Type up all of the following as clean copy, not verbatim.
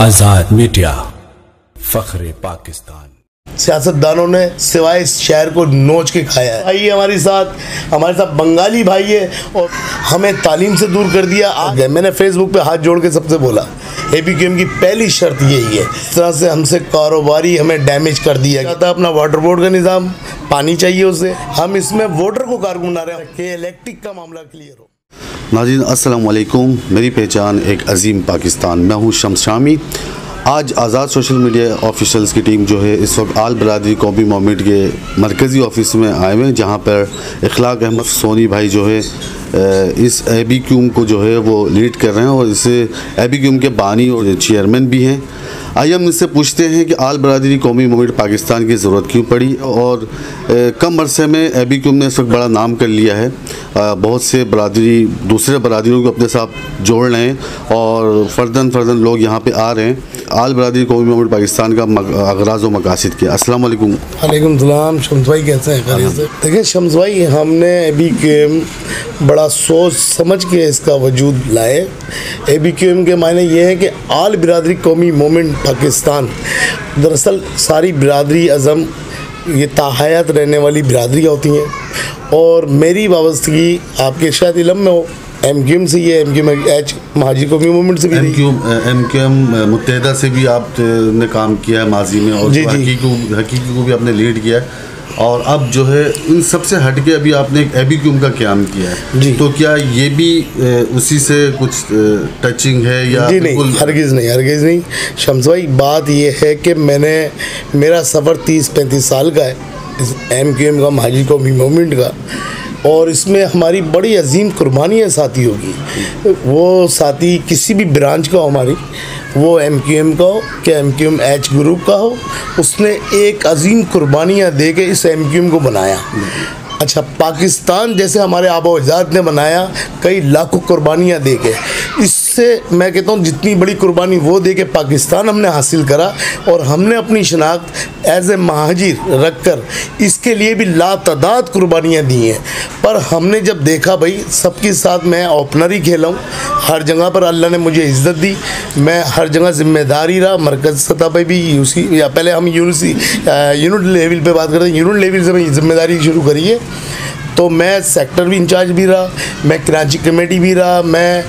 आजाद media, फख्रे Pakistan. सियासतदानों ने सिवाय इस शहर को नोच के खाया है। भाई हमारे साथ बंगाली भाई है और हमें तालीम से दूर कर दिया। मैंने फेसबुक पे हाथ जोड़ के सबसे बोला ABQM की पहली शर्त यही है। इस तरह से हमसे कारोबारी हमें डैमेज कर दिया जाता है। अपना वाटर बोर्ड का निज़ाम, पानी चाहिए उसे। हम इसमें वोटर को कारकुन बना रहे हैं कि इलेक्ट्रिक का मामला क्लियर हो। नाज़रीन अस्सलाम वालेकुम, मेरी पहचान एक अजीम पाकिस्तान। मैं हूँ शम्स शामी। आज आज़ाद सोशल मीडिया ऑफिशियल्स की टीम जो है इस वक्त आल बरादरी कौमी मूवमेंट के मरकज़ी ऑफिस में आए हुए हैं, जहाँ पर इखलाक अहमद सोनी भाई जो है इस ABQM को जो है वो लीड कर रहे हैं और इसे ABQM के बानी और चेयरमैन भी हैं। आइए हम इससे पूछते हैं कि आल बरादरी कौमी मूवमेंट पाकिस्तान की ज़रूरत क्यों पड़ी और कम अरसे में ABQM ने इस वक्त बड़ा नाम कर लिया है। बहुत से बरादरी दूसरे बरादरियों को अपने साथ जोड़ रहे हैं और फ़र्दन लोग यहाँ पे आ रहे हैं। आल बरादरी कौमी मूवमेंट पाकिस्तान का अगराज़ व मकासद क्या। अस्सलाम वालेकुम। वालेकुम सलाम। शम्स भाई कैसे हैं? खैरियत से? देखिए शम्स भाई, हमने ABQM बड़ा सोच समझ के इसका वजूद लाए। ABQM के मायने ये है कि आल बरादरी कौमी मूवमेंट पाकिस्तान, दरअसल सारी बरादरी अज़म ये ताहयात रहने वाली बरादरियाँ होती हैं और मेरी वाबस्तगी आपके शायद इलम में हो MQM से, ये MQM महाजी कौमी मूवमेंट से भी MQM मुत्तहिदा से भी आपने काम किया है माजी में और हकीकी को भी आपने लीड किया है और अब जो है इन सबसे हटके अभी आपने एक ABQM का क़याम किया है। तो क्या ये भी उसी से कुछ टचिंग है या? जी नहीं, हरगिज़ नहीं शम्स भाई। बात ये है कि मेरा सफ़र 30-35 साल का है इस MQM का, महाजी कौमी मूवमेंट का, और इसमें हमारी बड़ी अजीम कुर्बानियाँ साथी होगी। वो साथी किसी भी ब्रांच का हो हमारी, वो MQM का हो कि MQM H ग्रुप का हो, उसने एक अजीम कुर्बानियाँ दे के इस MQM को बनाया। अच्छा, पाकिस्तान जैसे हमारे आबा अजदाद ने बनाया कई लाखों कुर्बानियाँ दे के, इससे मैं कहता हूँ जितनी बड़ी कुर्बानी वो दे के पाकिस्तान हमने हासिल करा और हमने अपनी शनाख्त एज ए महाजिर रख कर इसके लिए भी लातादाद कुर्बानियाँ दी हैं। पर हमने जब देखा भाई सबके साथ मैं ओपनर ही खेला हूँ, हर जगह पर अल्लाह ने मुझे इज़्ज़त दी, मैं हर जगह ज़िम्मेदारी रहा। मरकज़ सतह पर भी या पहले हम यूनिट लेवल पे बात करते हैं, यूनिट लेवल से मैं ज़िम्मेदारी शुरू करी है। तो मैं सेक्टर भी इंचार्ज भी रहा, मैं कराची कमेटी भी रहा, मैं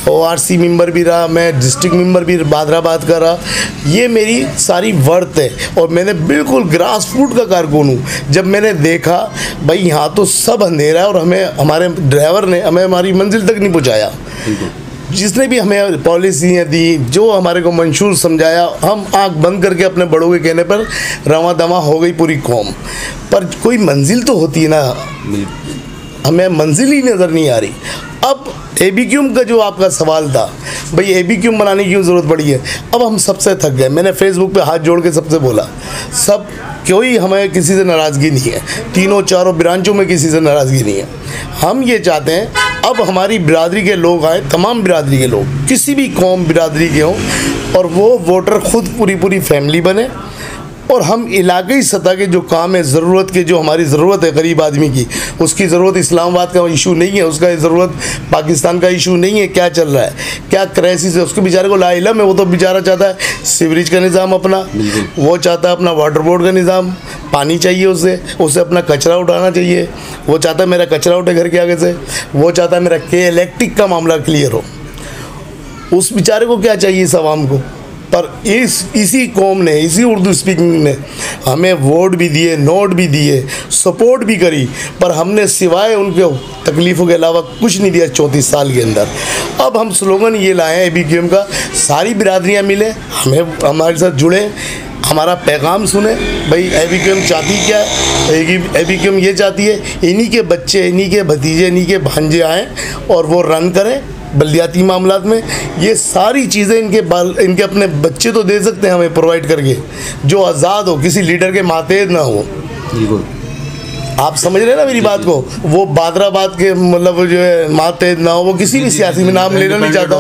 ORC मेंबर भी रहा, मैं डिस्ट्रिक्ट मेंबर भी बादराबाद का रहा। ये मेरी सारी वर्थ है और मैंने बिल्कुल ग्रास रूट का कारकुन हूँ। जब मैंने देखा भाई यहाँ तो सब अंधेरा है और हमारे ड्राइवर ने हमें हमारी मंजिल तक नहीं पहुँचाया, जिसने भी हमें पॉलिसियाँ दी, जो हमारे को मंशूर समझाया, हम आँख बंद करके अपने बड़ों के कहने पर रवा दवा हो गई पूरी कौम। पर कोई मंजिल तो होती है ना, हमें मंजिल ही नज़र नहीं आ रही। अब ABQM का जो आपका सवाल था भाई ABQM बनाने की क्यों ज़रूरत पड़ी है, अब हम सबसे थक गए। मैंने फेसबुक पे हाथ जोड़ के सबसे बोला, सब कोई हमें किसी से नाराज़गी नहीं है, तीनों चारों ब्रांचों में किसी से नाराज़गी नहीं है। हम ये चाहते हैं अब हमारी बिरादरी के लोग आए, तमाम बिरादरी के लोग, किसी भी कौम बिरादरी के हों, और वो वोटर ख़ुद पूरी फैमिली बने और हम इलाक़ाई सतह के जो काम है, ज़रूरत के जो हमारी ज़रूरत है गरीब आदमी की, उसकी ज़रूरत इस्लामाबाद का इशू नहीं है, उसका ज़रूरत पाकिस्तान का इशू नहीं है। क्या चल रहा है, क्या क्राइसिस है, उसके बेचारे को लाइलम है। वो तो बेचारा चाहता है सीवरेज का निज़ाम अपना, वो चाहता है अपना वाटर बोर्ड का निज़ाम, पानी चाहिए उसे अपना कचरा उठाना चाहिए, वो चाहता है मेरा कचरा उठे घर के आगे से, वो चाहता है मेरा इलेक्ट्रिक का मामला क्लियर हो। उस बेचारे को क्या चाहिए इस आवाम को? पर इसी कौम ने, इसी उर्दू स्पीकिंग ने हमें वोट भी दिए, नोट भी दिए, सपोर्ट भी करी, पर हमने सिवाय उनके तकलीफ़ों के अलावा कुछ नहीं दिया 34 साल के अंदर। अब हम स्लोगन ये लाए हैं ABQM का, सारी बिरादरियाँ मिले, हमारे साथ जुड़े, हमारा पैगाम सुने। भाई ABQM चाहती क्या है? ABQM ये चाहती है इन्हीं के बच्चे, इन्हीं के भतीजे, इन्हीं के भांजे आएँ और वो रन करें बल्दियाती मामलात में। ये सारी चीज़ें इनके अपने बच्चे तो दे सकते हैं हमें प्रोवाइड करके, जो आज़ाद हो, किसी लीडर के मातेहत ना हो। आप समझ रहे हैं ना मेरी बात को। वो बादराबाद के मतलब जो है माते ना हो, वो किसी भी सियासी में नाम लेना नहीं चाहता,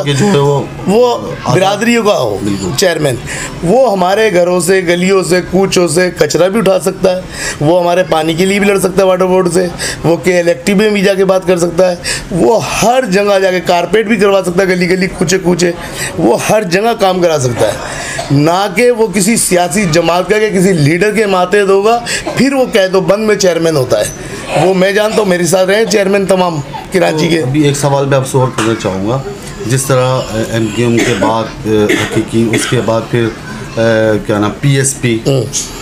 वो बिरादरियों का हो चेयरमैन, वो हमारे घरों से, गलियों से, कूचों से कचरा भी उठा सकता है, वो हमारे पानी के लिए भी लड़ सकता है वाटर बोर्ड से, वो के इलेक्ट्रिक में भी जाके बात कर सकता है, वो हर जगह जाके कारपेट भी करवा सकता है, गली गली कूचे कूचे, वो हर जगह काम करा सकता है। ना कि वो किसी सियासी जमात का, किसी लीडर के मातहत होगा फिर वो कह दो बंद में चेयरमैन होता है। वो मैं जानता हूँ, मेरे साथ रहे चेयरमैन तमाम कराची के। अभी एक सवाल मैं आपसे और करना चाहूँगा, जिस तरह MQM के बाद हकीकी, उसके बाद फिर क्या नाम PSP,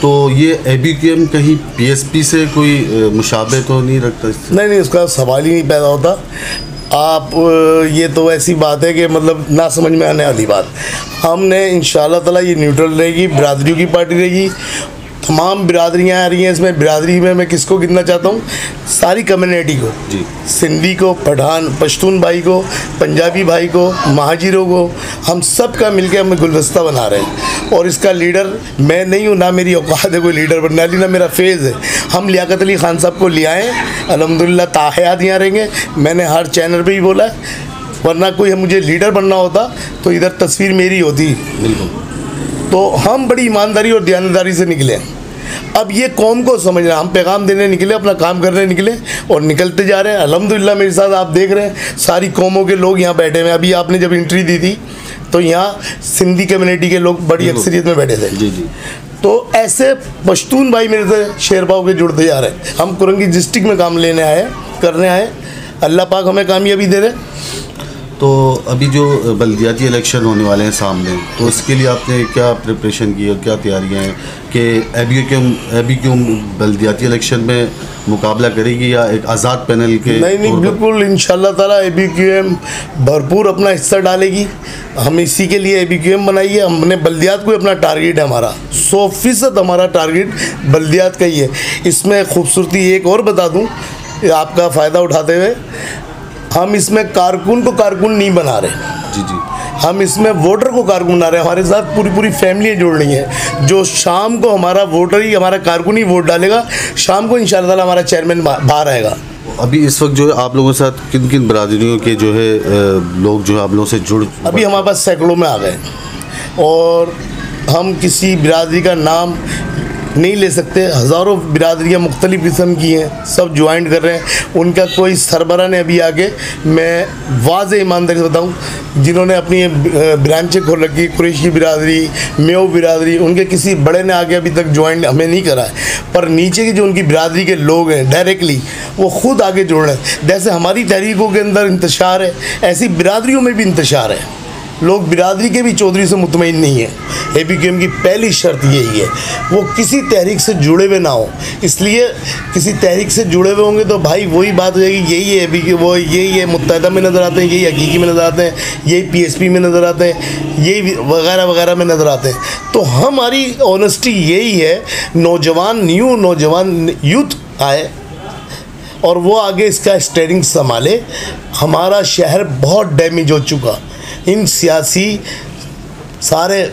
तो ये ABQM कहीं PSP से कोई मुशाबे तो नहीं रखता? नहीं, उसका सवाल ही नहीं पैदा होता। आप ये तो ऐसी बात है कि मतलब ना समझ में आने वाली बात। हमने इंशाल्लाह ताला ये न्यूट्रल रहेगी, बिरादरियों की पार्टी रहेगी, तमाम बिरादरियाँ आ रही हैं इसमें। बिरादरी में मैं किसको गिनना चाहता हूँ, सारी कम्युनिटी को जी, सिंधी को, पठान पश्तून भाई को, पंजाबी भाई को, महाजिरों को, हम सब का मिलकर हम गुलदस्ता बना रहे हैं। और इसका लीडर मैं नहीं हूँ, ना मेरी औकात है कोई लीडर बनने वाली, ना मेरा फेज़ है। हम लियाकत अली खान साहब को ले आए, अल्हम्दुलिल्लाह ताहयात यहाँ रहेंगे। मैंने हर चैनल पर ही बोला है, वरना कोई मुझे लीडर बनना होता तो इधर तस्वीर मेरी होती। बिल्कुल। तो हम बड़ी ईमानदारी और दयानतदारी से निकले। अब ये कौम को समझना, हम पैगाम देने निकले, अपना काम करने निकले और निकलते जा रहे हैं। अल्हम्दुलिल्लाह मेरे साथ आप देख रहे हैं सारी कौमों के लोग यहाँ बैठे हुए हैं। अभी आपने जब एंट्री दी थी तो यहाँ सिंधी कम्युनिटी के लोग बड़ी अक्सरियत में बैठे थे। जी। तो ऐसे पश्तून भाई मेरे से शेरपाव के जुड़ते जा रहे हैं। हम कुरंगी डिस्ट्रिक्ट में काम लेने आए, करने आए, अल्लाह पाक हमें कामयाबी दे रहे। तो अभी जो बल्दियाती इलेक्शन होने वाले हैं सामने, तो इसके लिए आपने क्या प्रिपरेशन की और क्या तैयारियां हैं कि ABQM बल्दियाती इलेक्शन में मुकाबला करेगी या एक आज़ाद पैनल के? नहीं, बिल्कुल इंशाल्लाह ताला ABQM भरपूर अपना हिस्सा डालेगी। हम इसी के लिए ABQM बनाई है। हमने बल्दियात को अपना टारगेट है, हमारा 100% हमारा टारगेट बल्दियात का ही है। इसमें खूबसूरती एक और बता दूँ आपका फ़ायदा उठाते हुए, हम इसमें कारकुन को कारकुन नहीं बना रहे। जी। हम इसमें वोटर को कारकुन बना रहे हैं। हमारे साथ पूरी फैमिली जुड़ रही है। जो शाम को हमारा वोटर ही, हमारा कारकुन ही वोट डालेगा, शाम को इंशाअल्लाह ताला हमारा चेयरमैन बाहर आएगा। अभी इस वक्त जो है आप लोगों के साथ किन किन बिरादरियों के जो है लोग जो है आप लोगों से जुड़? अभी हमारे पास सैकड़ों में आ गए और हम किसी बिरादरी का नाम नहीं ले सकते। हज़ारों बिरादरियाँ मुख्तलिफ़ किस्म की हैं, सब ज्वाइन कर रहे हैं। उनका कोई सरबरा ने अभी आगे, मैं वाज़े ईमानदारी से बताऊँ, जिन्होंने अपनी ब्रांचें खोल रखी, कुरैशी बिरादरी, मेव बिरादरी, उनके किसी बड़े ने आगे अभी तक ज्वाइन हमें नहीं करा है। पर नीचे की जो उनकी बिरादरी के लोग हैं डायरेक्टली वो ख़ुद आगे जुड़ रहे हैं। जैसे हमारी तहरीकों के अंदर इंतशार है, ऐसी बिरादरियों में भी इंतशार है। लोग बिरादरी के भी चौधरी से मुतमईन नहीं है। ABQM की पहली शर्त यही है, वो किसी तहरीक से जुड़े हुए ना हो। इसलिए किसी तहरीक से जुड़े हुए होंगे तो भाई वही बात हो जाएगी, यही है ABQM, वो यही है मुत्तहदा में नज़र आते हैं, यही हकीकी में नज़र आते हैं, यही PSP में नज़र आते हैं, यही वगैरह वगैरह में नज़र आते हैं। तो हमारी ऑनेस्टी यही है, नौजवान यूथ आए और वो आगे इसका स्टीयरिंग संभाले। हमारा शहर बहुत डैमेज हो चुका, इन सारे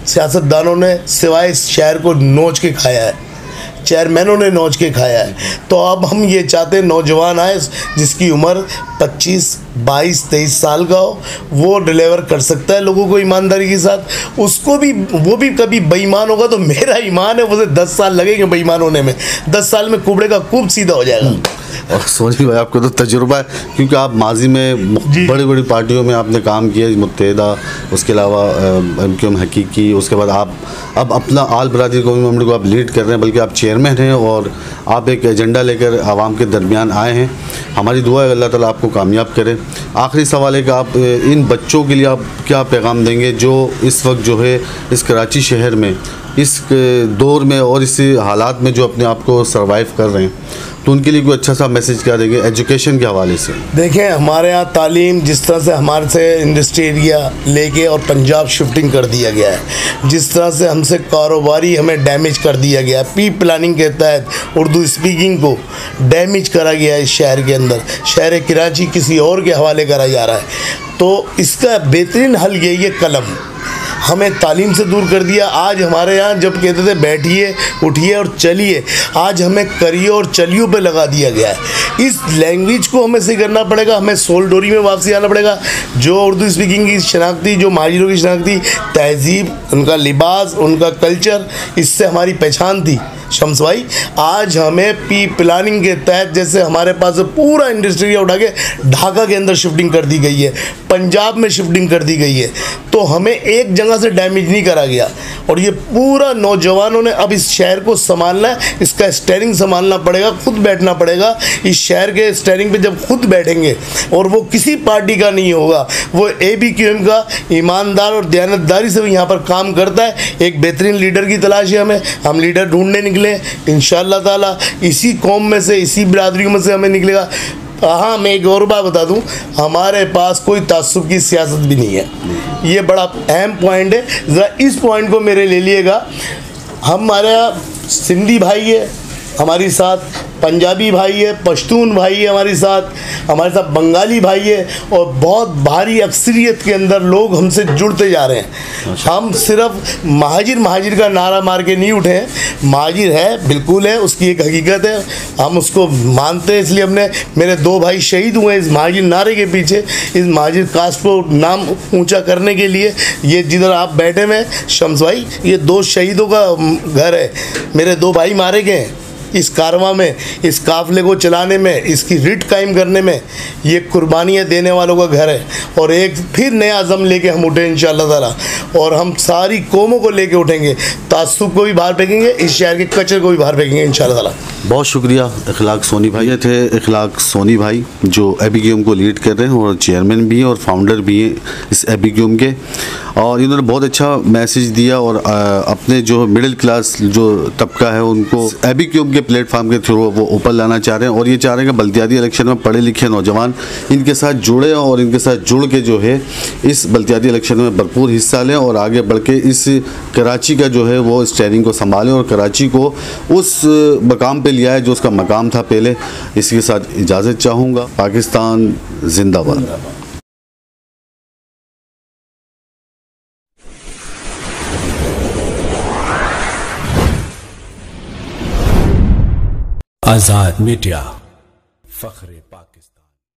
सियासतदानों ने सिवाय इस शहर को नोच के खाया है, चेयरमैनों ने नोच के खाया है। तो अब हम ये चाहते हैं नौजवान आए जिसकी उम्र 25, 22, 23 साल का हो, वो डिलीवर कर सकता है लोगों को ईमानदारी के साथ। उसको भी, वो भी कभी बेईमान होगा तो मेरा ईमान है उसे 10 साल लगेंगे बेईमान होने में, 10 साल में कुबड़े का कूब सीधा हो जाएगा। और सोनी भाई आपको तो तजुर्बा है, क्योंकि आप माजी में बड़ी बड़ी पार्टियों में आपने काम किया, मुत्तहदा, उसके अलावा MQM हकीकी, उसके बाद आप अब अपना आल बरादरी कौमी असेंबली को आप लीड कर रहे हैं, बल्कि आप चेयरमैन हैं और आप एक एजेंडा लेकर आवाम के दरमियान आए हैं। हमारी दुआ है अल्लाह ताला आपको कामयाब करे। आखिरी सवाल है कि आप इन बच्चों के लिए आप क्या पैगाम देंगे जो इस वक्त जो है इस कराची शहर में इस दौर में और इस हालात में जो अपने आप को सर्वाइव कर रहे हैं, तो उनके लिए कोई अच्छा सा मैसेज क्या देंगे एजुकेशन के हवाले से? देखें, हमारे यहाँ तालीम जिस तरह से हमारे से इंडस्ट्री एरिया लेके और पंजाब शिफ्टिंग कर दिया गया है, जिस तरह से हमसे कारोबारी हमें डैमेज कर दिया गया, प्री प्लानिंग के तहत उर्दू स्पीकिंग को डैमेज करा गया है इस शहर के अंदर, शहर कराची किसी और के हवाले करा जा रहा है। तो इसका बेहतरीन हल यही है कलम। हमें तालीम से दूर कर दिया। आज हमारे यहाँ जब कहते थे बैठिए उठिए और चलिए, आज हमें करिए और चलिए पे लगा दिया गया है। इस लैंग्वेज को हमें सही करना पड़ेगा, हमें सोल डोरी में वापसी आना पड़ेगा। जो उर्दू स्पीकिंग की शनाख्ती, जो महाजिरों की शनाख्ती, तहजीब, उनका लिबास, उनका कल्चर, इससे हमारी पहचान थी। शम्स भाई, आज हमें प्लानिंग के तहत जैसे हमारे पास पूरा इंडस्ट्री उठा के ढाका के अंदर शिफ्टिंग कर दी गई है, पंजाब में शिफ्टिंग कर दी गई है, तो हमें एक जगह से डैमेज नहीं करा गया। और ये पूरा नौजवानों ने अब इस शहर को संभालना है, इसका स्टीयरिंग संभालना पड़ेगा, खुद बैठना पड़ेगा। इस शहर के स्टीयरिंग पे जब खुद बैठेंगे और वो किसी पार्टी का नहीं होगा, वो ABQM का ईमानदार और दयानतदारी से यहाँ पर काम करता है। एक बेहतरीन लीडर की तलाश है हमें, हम लीडर ढूंढने निकले इंशाअल्लाह ताला। इसी कौम में से, इसी बिरादरियों में से हमें निकलेगा। हाँ, मैं एक और बात बता दूं, हमारे पास कोई तासुब की सियासत भी नहीं है। ये बड़ा अहम पॉइंट है, ज़रा इस पॉइंट को मेरे ले लिएगा। हमारा सिंधी भाई है हमारे साथ, पंजाबी भाई है, पश्तून भाई है हमारे साथ बंगाली भाई है, और बहुत भारी अक्सरियत के अंदर लोग हमसे जुड़ते जा रहे हैं। हम सिर्फ महाजिर का नारा मार के नहीं उठे हैं। महाजिर है, बिल्कुल है, उसकी एक हकीकत है, हम उसको मानते हैं। इसलिए हमने, मेरे 2 भाई शहीद हुए इस महाजिर नारे के पीछे, इस महाजिर कास्ट को नाम ऊंचा करने के लिए। ये जिधर आप बैठे हुए शम्स भाई, ये 2 शहीदों का घर है। मेरे 2 भाई मारे गए इस कारवां में, इस काफिले को चलाने में, इसकी रिट कायम करने में। ये कुर्बानियाँ देने वालों का घर है। और एक फिर नया अज़म लेके हम उठे इंशाअल्लाह ताला, और हम सारी कौमों को लेके उठेंगे। तासुब को भी बाहर फेंकेंगे, इस शहर के कचरे को भी बाहर फेंकेंगे इंशाअल्लाह ताला। बहुत शुक्रिया इखलाक सोनी भाई। ये थे इखलाक सोनी भाई, जो ABQM को लीड कर रहे हैं और चेयरमैन भी हैं और फाउंडर भी हैं इस ABQM के। और इन्होंने बहुत अच्छा मैसेज दिया, और अपने जो मिडिल क्लास जो तबका है उनको ABQM के प्लेटफॉर्म के थ्रू वो ऊपर लाना चाह रहे हैं। और ये चाह रहे हैं कि बल्दियाती इलेक्शन में पढ़े लिखे नौजवान इनके साथ जुड़े और इनके साथ जुड़ के जो है इस बल्दियाती इलेक्शन में भरपूर हिस्सा लें और आगे बढ़ के इस कराची का जो है वो स्टीयरिंग को संभालें और कराची को उस मकाम पे लिया है जो उसका मकाम था पहले। इसके साथ इजाज़त चाहूँगा। पाकिस्तान जिंदाबाद। आजाद मीडिया, फख्रे पाकिस्तान।